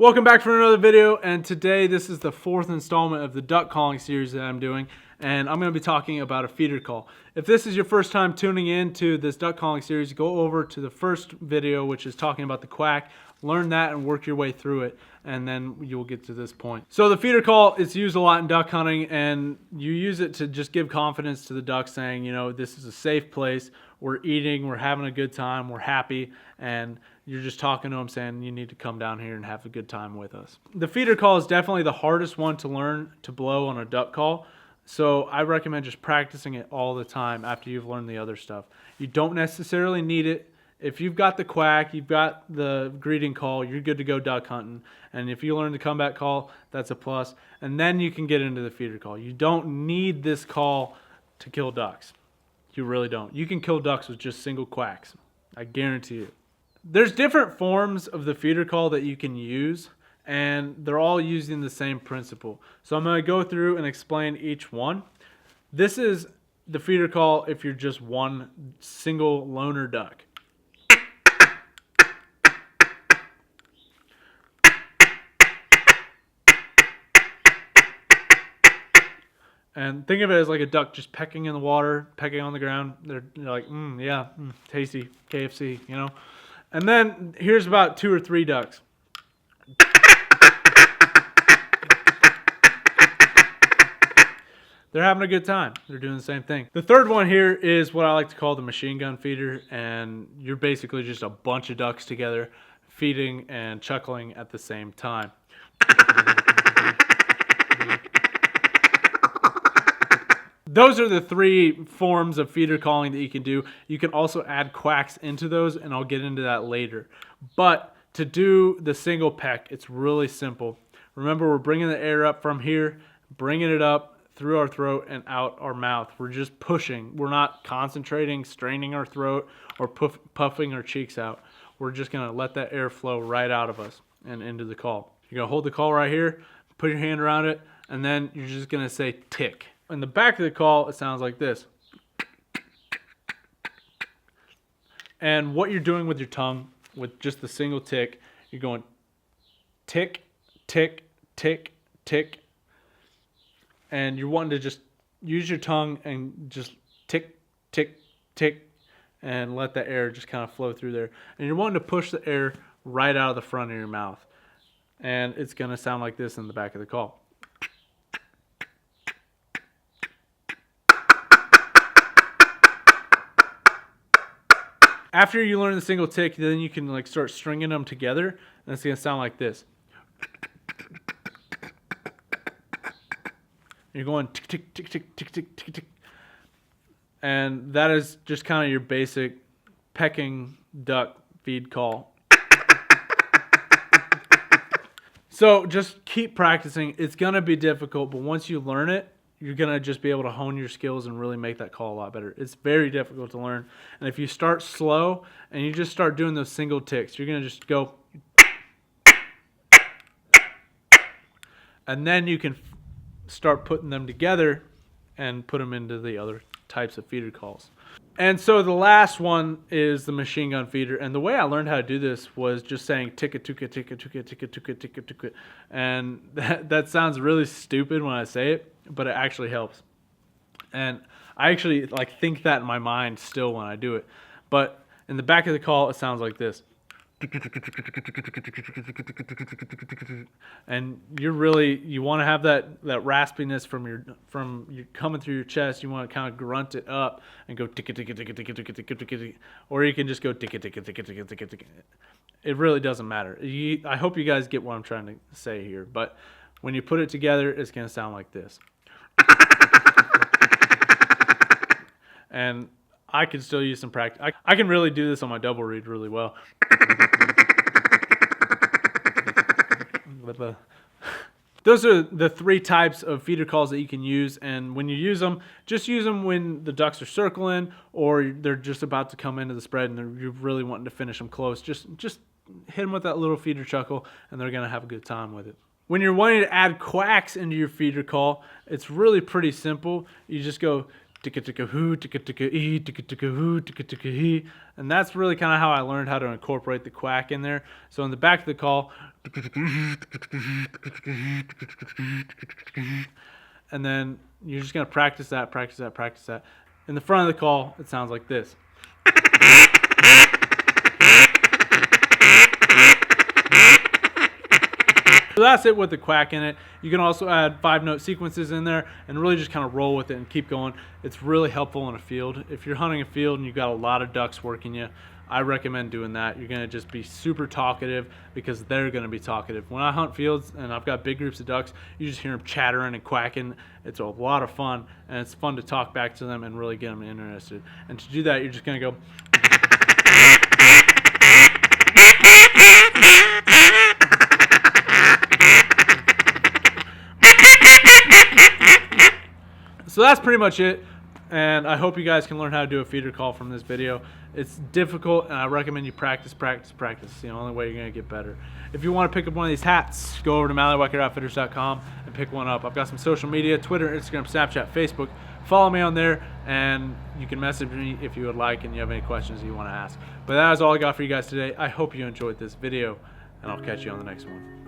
Welcome back for another video, and today this is the fourth installment of the duck calling series that I'm doing, and I'm going to be talking about a feeder call. If this is your first time tuning in to this duck calling series, go over to the first video, which is talking about the quack, learn that and work your way through it, and then you'll get to this point. So the feeder call is used a lot in duck hunting, and you use it to just give confidence to the ducks, saying, you know, this is a safe place, we're eating, we're having a good time, we're happy, and you're just talking to them saying you need to come down here and have a good time with us. The feeder call is definitely the hardest one to learn to blow on a duck call. So I recommend just practicing it all the time after you've learned the other stuff. You don't necessarily need it. If you've got the quack, you've got the greeting call, you're good to go duck hunting. And if you learn the comeback call, that's a plus. And then you can get into the feeder call. You don't need this call to kill ducks. You really don't. You can kill ducks with just single quacks. I guarantee you. There's different forms of the feeder call that you can use, and they're all using the same principle. So I'm going to go through and explain each one. This is the feeder call if you're just one single loner duck. And think of it as like a duck just pecking in the water, pecking on the ground. They're like, tasty, KFC, you know. And then here's about 2 or 3 ducks. They're having a good time. They're doing the same thing. The third one here is what I like to call the machine gun feeder, and you're basically just a bunch of ducks together feeding and chuckling at the same time. Those are the 3 forms of feeder calling that you can do. You can also add quacks into those, and I'll get into that later. But to do the single peck, it's really simple. Remember, we're bringing the air up from here, bringing it up through our throat and out our mouth. We're just pushing. We're not concentrating, straining our throat, or puffing our cheeks out. We're just going to let that air flow right out of us and into the call. You're going to hold the call right here, put your hand around it, and then you're just going to say tick. In the back of the call, it sounds like this. And what you're doing with your tongue, with just the single tick, you're going tick, tick, tick, tick. And you're wanting to just use your tongue and just tick, tick, tick, and let the air just kind of flow through there. And you're wanting to push the air right out of the front of your mouth. And it's going to sound like this in the back of the call. After you learn the single tick, then you can like start stringing them together, and it's going to sound like this. You're going tick, tick, tick, tick, tick, tick, tick, tick. And that is just kind of your basic pecking duck feed call. So just keep practicing. It's going to be difficult, but once you learn it, you're going to just be able to hone your skills and really make that call a lot better. It's very difficult to learn. And if you start slow and you just start doing those single ticks, you're going to just go. And then you can start putting them together and put them into the other types of feeder calls. And so the last one is the machine gun feeder. And the way I learned how to do this was just saying ticka tuka ticka tuka ticka tuka ticka tuka. And that sounds really stupid when I say it, but it actually helps. And I actually like think that in my mind still when I do it. But in the back of the call, it sounds like this. And you want to have that raspiness from your coming through your chest. You want to kind of grunt it up and go ticka ticka ticka ticka ticka ticka ticka, or you can just go ticka ticka ticka ticka ticka ticka. It really doesn't matter. I hope you guys get what I'm trying to say here, but when you put it together, it's going to sound like this. And I can still use some practice. I can really do this on my double reed really well. Those are the 3 types of feeder calls that you can use, and when you use them, just use them when the ducks are circling or they're just about to come into the spread and you're really wanting to finish them close. Just hit them with that little feeder chuckle, and they're going to have a good time with it. When you're wanting to add quacks into your feeder call, it's really pretty simple. You just go ticka ticka hoo, ticka ticka ee, ticka ticka hoo, ticka ticka hee. And that's really kind of how I learned how to incorporate the quack in there. So in the back of the call, and then you're just gonna practice that, practice that, practice that. In the front of the call, it sounds like this. So that's it with the quack in it. You can also add 5-note sequences in there and really just kind of roll with it and keep going. It's really helpful in a field. If you're hunting a field and you've got a lot of ducks working you, I recommend doing that. You're gonna just be super talkative because they're gonna be talkative. When I hunt fields and I've got big groups of ducks, you just hear them chattering and quacking. It's a lot of fun, and it's fun to talk back to them and really get them interested. And to do that, you're just gonna go. So that's pretty much it, and I hope you guys can learn how to do a feeder call from this video. It's difficult, and I recommend you practice, practice, practice. It's the only way you're going to get better. If you want to pick up one of these hats, go over to MalleyWhackeroutfitters.com and pick one up. I've got some social media, Twitter, Instagram, Snapchat, Facebook. Follow me on there, and you can message me if you would like and you have any questions you want to ask. But that is all I got for you guys today. I hope you enjoyed this video, and I'll catch you on the next one.